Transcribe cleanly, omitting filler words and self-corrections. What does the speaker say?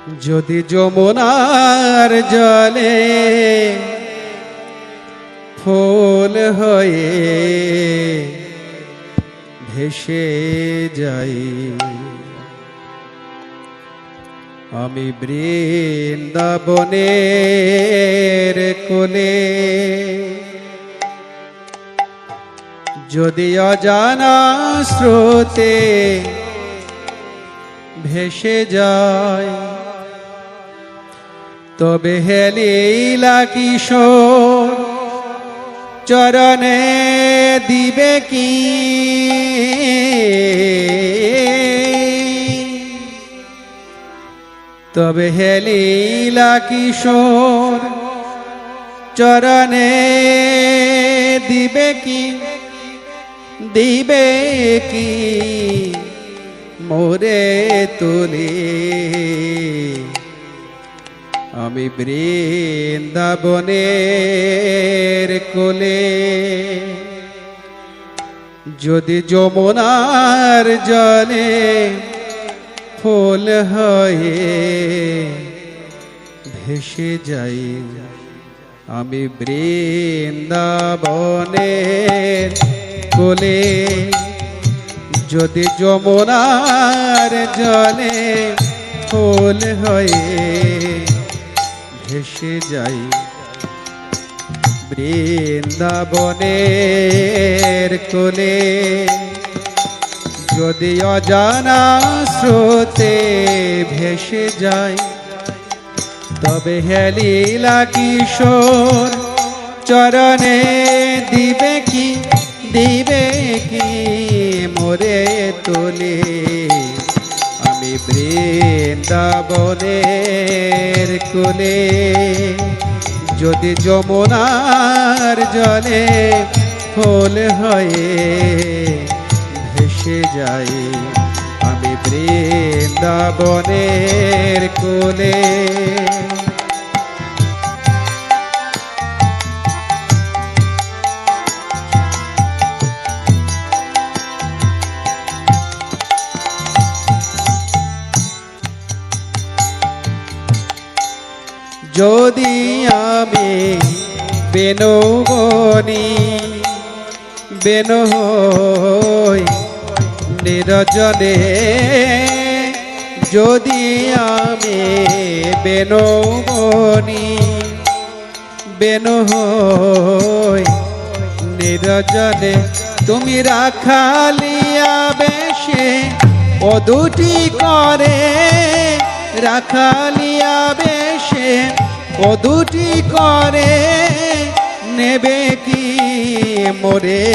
যদি যমুনার জলে ফুল হয়ে ভেসে যাই, আমি বৃন্দাবনের কোলে। যদি অজানা স্রোতে ভেসে যায়, তবে হে লীলা কিশোর চরণে দিবে কি তবে হে লীলা কিশোর চরণে দিবে কি মোরে তুলে। আমি বৃন্দাবনের কোলে। যদি যমুনার জলে ফুল হয়ে ভেসে যাই, আমি বৃন্দাবনের কোলে। যদি যমুনার জলে ফুল হয়ে ভেসে যাই, বৃন্দাবনের কোলে। যদি অজানা স্রোতে ভেসে যায়, তবে হে লীলা কিশোর চরণে দিবে কি মোরে তোলে। আমি বৃন্দাবনের কোলে। যদি যমুনার জলে ফুল হয়ে ভেসে যাই, আমি বৃন্দাবনের কোলে। যদি আমি বেনৌবনি বেনু হই নিরজনে, যদি আমি বেনৌবনি বেনু হই নিরজনে, তুমি রাখালিয়া বেশে ও দুটি করে, রাখালিয়া বেশে ও দুটি করে নেবে কি মোরে।